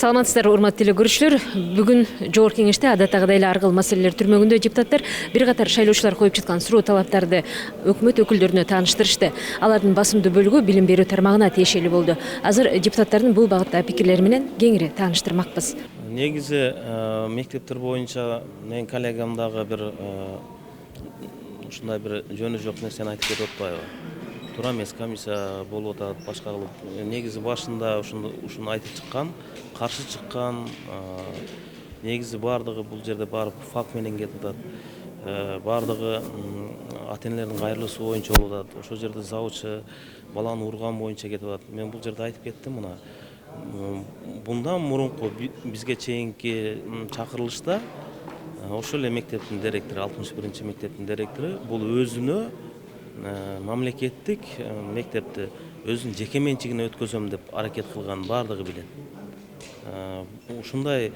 Саламатсыздар, урматтуу теле көрүүчүлөр. Бүгүн Жогорку Кеңеште адаттагыдай эле ар кыл маселелер түрмөгүндө депутаттар бир катар шайлоочулар коюп жаткан суроо талаптарды өкмөт өкүлдөрүнө тааныштырышты. Алардын басымдуу бөлүгү билим берүү тармагына тиешелүү болду. Азыр депутаттардын бул багыттагы пикирлери менен кеңири тааныштырмакпыз. Негизи мектептер боюнча менин коллегам дагы бир ушундай бир жөнү жок нерсени айтып кетип атпайбы? Туура эмес, комиссия болуп атат, башкарылып. Негизи башында ушуну айтып чыккан, каршы чыккан. Негизи баардыгы бул жерде барып факт менен кетип атат. Баардыгы ата-энелердин кайрылуусу боюнча болуп атат. Ошол жерде завучу баланы урган боюнча кетип атат. Мен бул жерде айтып кеттим мына. Bundan мурунку бизге чейинки чакырылышта ошол эле мектептин директору, 61 мектептин директору бул өзүнө мамлекеттик мектепти өзүнүн жеке менчигине өткөзөм деп аракет кылган, баардыгы билет. Ушундай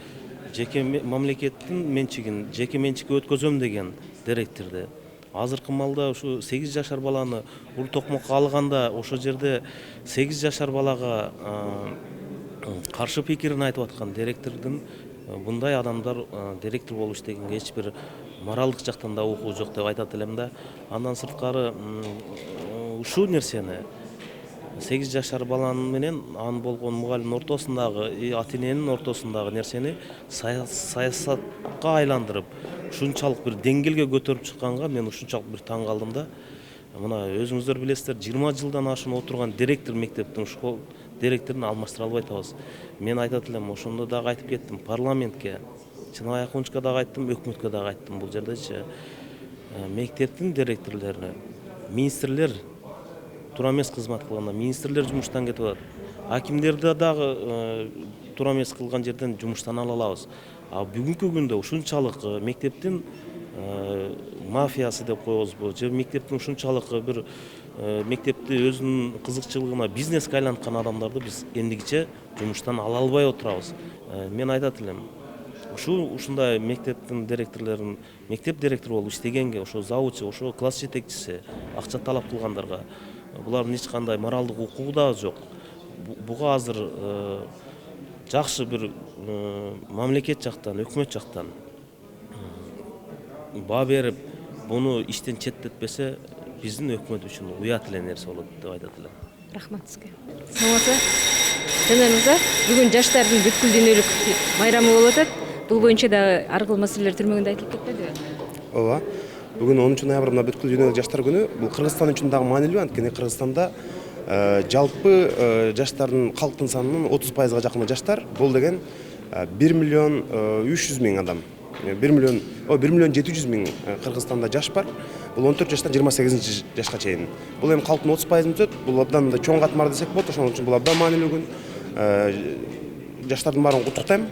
жеке мамлекеттин менчигин жеке менчикке өткөзөм деген директорду азыркы маалда ушу 8 жашар баланы ур токмокко алганда ошол жерде 8 жашар балага каршы пикирин айтып аткан директордун bunday адамдар директор болуп иштегенге эч бир моралдык жактан да укугу жок деп айтат элем да. Андан сырткары ушул нерсени 8 жашар баланын менен анын болгон мугалимдин ортосундагы ата-эненин ортосундагы нерсени саясатка айландырып ушунчалык бир деңгээлге көтөрүп чыкканга мен ушунчалык бир таң калдым да. Мына өзүңүздөр билесиздер, 20 жылдан ашын отурган директор мектептин школ директорун алмаштыра албай атабыз. Мен айтат элем, ошондо дагы айтып кеттим, парламентке, Чыныбай Акунчка дагы айттым, өкмөткө дагы айттым. Бул жердечи мектептин директорлору, министрлер туура эмес кызмат кылганда, министрлер жумуштан кетип атат. Акимдерди дагы туура эмес кылган жерден жумуштан ала алабыз. А бүгүнкү күндө ушунчалык мектептин мафиясы деп коебузбу, же мектептин ушунчалык бир мектепти өзүнүн кызыкчылыгына бизнеске айланткан адамдарды биз эндигиче жумуштан ала албай отурабыз. Мен айтат элем, ушундай мектептин директорлорун мектеп директору болуп иштегенге, ошо завучу, ошо класс жетекчиси акча талап кылгандарга булардын эч кандай моралдык укугу да жок. Буга азыр жакшы бир мамлекет жактан, өкмөт жактан баа берип, буну иштен четтетпесе, биздин өкмөт үчүн уят эле нерсе болот деп айтат элем. Рахмат сизге. Саламатсызбы? Жанар мырза, бүгүн жаштардын бүткүл дүйнөлүк майрамы болуп атат. Бул боюнча да ар кыл маселелер түрмөгүндө айтылып кетпедиби? Ооба. Бүгүн 10-ноябрда бүткүл дүйнөлүк жаштар күнү. Бул Кыргызстан үчүн дагы маанилүү, анткени Кыргызстанда жалпы жаштардын калктын санынын 30%га жакыны жаштар. Бул деген 1 миллион 300 миң адам. 1 миллион 700 миң Кыргызстанда жаш бар. Бул 14 жаштан 28 жашка чейин. Бул эми калктын 30%ын түзөт. Бул абдан да чоң катмар десек болот. Ошон үчүн бул абдан маанилүү күн. Жаштардын баарын куттуктайм.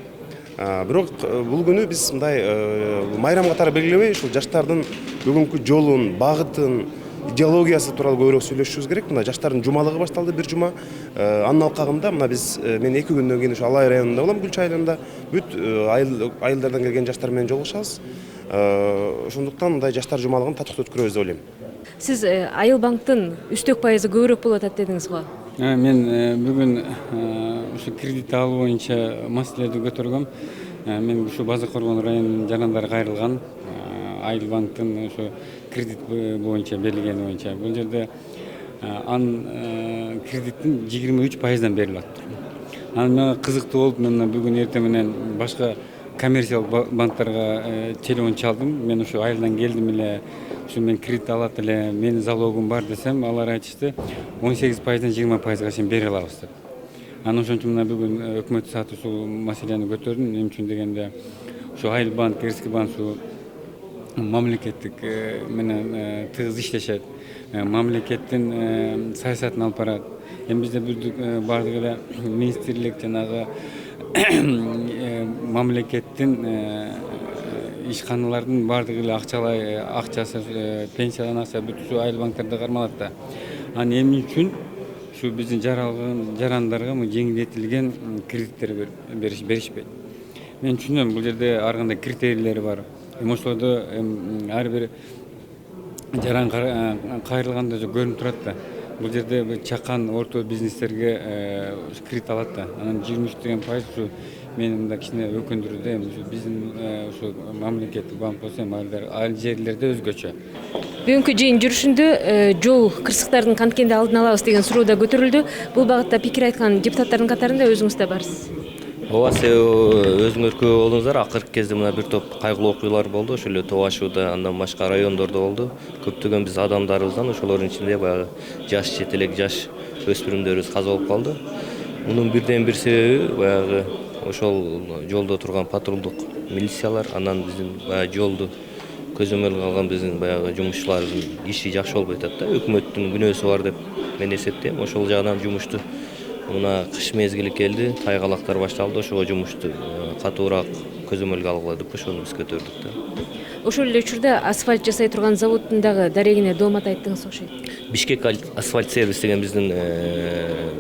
Бирок бул күнү биз мындай майрам катары белгилебей, ушул жаштардын бүгүнкү жолун, багытын, идеологиясы тууралуу көбүрөөк сүйлөшүшүбүз керек. Мына жаштардын жумалыгы башталды, бир жума. Анын алкагында мына биз мен 2 күндөн кийин ушу Алай районунда болом, Гүлчай айылында. Бүт айылдардан келген жаштар менен жолугушабыз. Ошондуктан мындай жаштар жумалыгын татыктуу өткөрөбүз деп ойлойм. Сиз Айыл банктын үстөк пайызы көбүрөөк болуп атат дедиңиз го? Мен бүгүн ушу кредит алуу боюнча маселелерди көтөргөм. Мен ушу Базы Коргон районунун жарандары кайрылган Айыл банктын ушу кредит боюнча берилгени боюнча. Бул жерде анын кредиттин 23%дан берилип атат. Анан кызыктуу болуп, мен бүгүн эртең менен башка коммерциялык банктарга телефон чалдым. Мен ушу айылдан келдим эле, ушу мен кредит алат эле, менин залогум бар десем, алар айтышты 18%дан 20%га чейин бере алабыз деп. Анан ошон үчүн бүгүн өкмөт саат ушул маселени көтөрдүм. Эмне үчүн дегенде, ушу Айыл банк, Эрский банк мамлекеттик менен тыгыз иштешет. Мамлекеттин саясатын алып барат. Эми бизде бардык эле министрлик жанагы мамлекеттин ишканалардын бардыгы эле акчасы, пенсиядан акча бүт ушу Айыл банктарда кармалат да. Анан эмне үчүн ушу биздин жарандарга жеңилдетилген кредиттер беришпейт. Мен түшүнөм, бул жерде ар кандай критерийлери бар. Ошолордо ар бир жаран кайрылганда көрүнүп турат да. Бул жерде чакан орто бизнестерге кредит алат да. Анан 23 деген пайыз ушу мени мында кичине өкүндүрүүдө эми ушу биздин ушу мамлекеттик банк болсо эми ал жерлерде өзгөчө. Бүгүнкү жыйын жүрүшүндө жол кырсыктардын канткенде алдын алабыз деген суроо да көтөрүлдү. Бул багытта пикир айткан депутаттардын катарында өзүңүз да барсыз. Ооба, өзүңөр көп болдуңуздар. Акыркы кезде мына бир топ кайгылуу окуялар болду. Ошол эле Тоо Ашууда, андан башка райондордо болду. Көптөгөн биз адамдарыбыздан, ошолордун ичинде баягы жаш четелек, жаш өспүрүмдөрүбүз каза болуп калды. Мунун бирден бир себеби баягы ошол жолдо турган патрулдук милициялар, анан биздин баягы жолду көзөмөлгө алган биздин баягы жумушчуларыбыздын иши жакшы болбой атат да. Өкмөттүн күнөөсү бар деп мен эсептейм. Ошол жагынан жумушту мына кыш мезгили келди, тайгалактар башталды. Ошого жумушту катуураак көзөмөлгө алгыла деп ошону биз көтөрдүк да. Ошол эле учурда асфальт жасай турган заводдун дагы дарегине доомат айттыңыз окшойт. Бишкек асфальт сервис деген биздин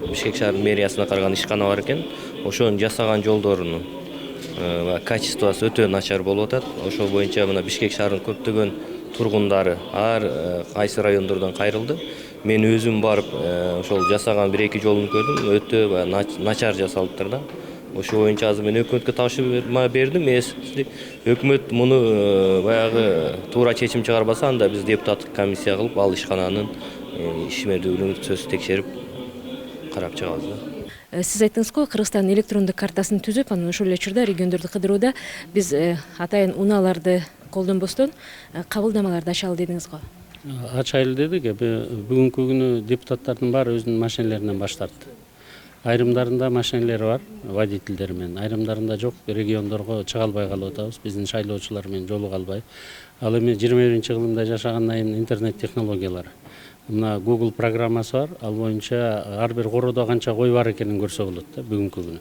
Бишкек шаарынын мэриясына караган ишкана бар экен. Ошонун жасаган жолдорунун качествосу өтө начар болуп атат. Ошол боюнча мына Бишкек шаарынын көптөгөн тургундары ар кайсы райондордон кайрылды. Мен өзүм барып ошол жасаган 1-2 жолун көрдүм. Өтө начар жасалыптыр да. Ошол боюнча азыр мен өкмөткө тапшырма бердим. Өкмөт муну баягы туура чечим чыгарбаса, анда биз депутаттык комиссия кылып ал ишкананын ишмердүүлүгүн сөзсүз текшерип карап чыгабыз да. Сиз айттыңыз го, Кыргызстан электрондук картасын түзүп, анан ошол эле учурда региондорду кыдырууда биз атайын унааларды колдонбостон кабылдамаларды ачалы дедиңиз го. Ачайлы дедик. Бүгүнкү күнү депутаттардын баары өзүнүн машинелеринен баш тартты. Айрымдарында машинелери бар, водительдер менен, айрымдарында жок. Региондорго чыга албай калып атабыз, биздин шайлоочулар менен жолуга албай. Ал эми 21-жылымда жашагандан кийин интернет технологиялары. Мына Google программасы бар, ал боюнча ар бир короодо канча кой бар экенин көрсө болот да бүгүнкү күнү.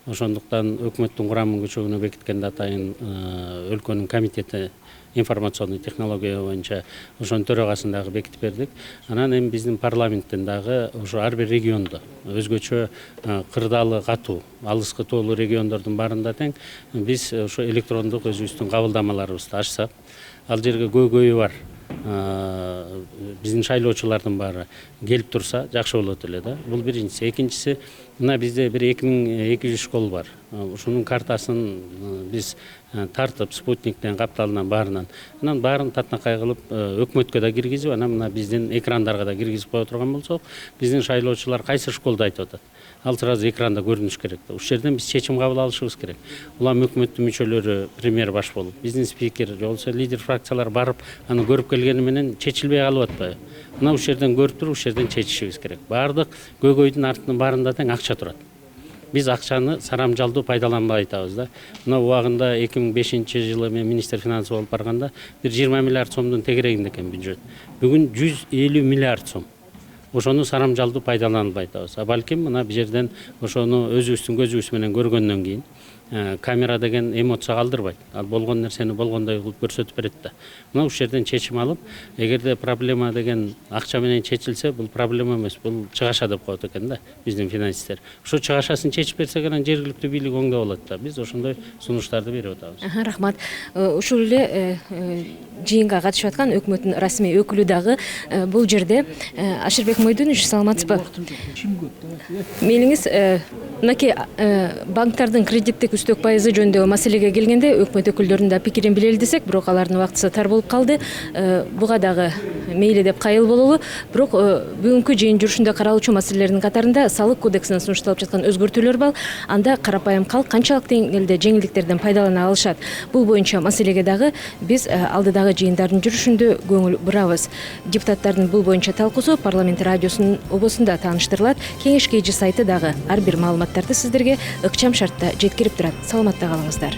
Ошондуктан өкмөттүн курамын күчөгүнө бекиткенде атайын өлкөнүн комитети информационный технология боюнча ошонун төрагасын дагы бекитип бердик. Анан эми биздин парламенттен дагы ошо ар бир региондо өзгөчө кырдаалы катуу, алыскы тоолуу региондордун баарында тең биз ошо электрондук өзүбүздүн кабылдамаларыбызды ачсак, ал жерге көйгөйү бар. Биздин шайлоочулардын баары келип турса жакшы болот эле да. Бул биринчиси. Экинчиси, мына бизде бир 2200 школ бар. Ушунун картасын биз тартып спутниктен, капталынан баарынан. Анан баарын татнакай кылып өкмөткө да киргизип, анан мына биздин экрандарга да киргизип кое турган болсок, биздин шайлоочулар кайсы школду айтып атат. Ал сразу экранда көрүнүш керек да. Ушул жерден биз чечим кабыл алышыбыз керек. Улам өкмөттүн мүчөлөрү премьер баш болуп, биздин спикер, жолсо лидер фракциялар барып, аны көрүп келгени менен чечилбей калып атпайбы? Мына ушул жерден көрүп туруп, ушул жерден чечишибиз керек. Баардык көйгөйдүн артынын баарында тең акча турат. Биз акчаны сарамжалдуу пайдаланбай атабыз да. Мына убагында 2005-жылы мен министр финанссы болуп барганда бир 20 миллиард сомдун тегерегинде экен бюджет. Бүгүн 150 миллиард сом. Ошону сарамжалдуу пайдаланбай атабыз. Балким мына бул жерден ошону өзүбүздүн көзүбүз менен көргөндөн кийин камера деген эмоция калдырбайт. Ал болгон нерсени болгондой кылып көрсөтүп берет да. Мына ушул жерден чечим алып, эгерде проблема деген акча менен чечилсе, бул проблема эмес, бул чыгаша деп коет экен да биздин финансисттер. Ошо чыгашасын чечип берсек, анан жергиликтүү бийлик оңдо болот да. Биз ошондой сунуштарды берип атабыз. Рахмат. Ушул эле жыйынга катышып аткан өкмөттүн расмий өкүлү дагы бул жерде Ашырбек Мойдунович, саламатсызбы? Мелиңиз мынакей банктардын кредиттик үстөк пайызы жөнүндөгү маселеге келгенде өкмөт өкүлдөрүнүн да пикирин билелдесек, бирок алардын убактысы тар болуп калды. Буга дагы мейли деп кайыл бололу. Бирок бүгүнкү жыйын жүрүшүндө каралуучу маселелердин катарында салык кодексине сунушталып жаткан өзгөртүүлөр бар. Анда карапайым калк канчалык деңгээлде жеңилдиктерден пайдалана алышат? Бул боюнча маселеге дагы биз алдыдагы жыйындардын жүрүшүндө көңүл бурабыз. Депутаттардын бул боюнча талкуусу парламент радиосунун обосунда тааныштырылат. Кеңеш KG сайты дагы ар бир маалыматтарды сиздерге ыкчам шартта жеткирип турат. Саламатта калыңыздар.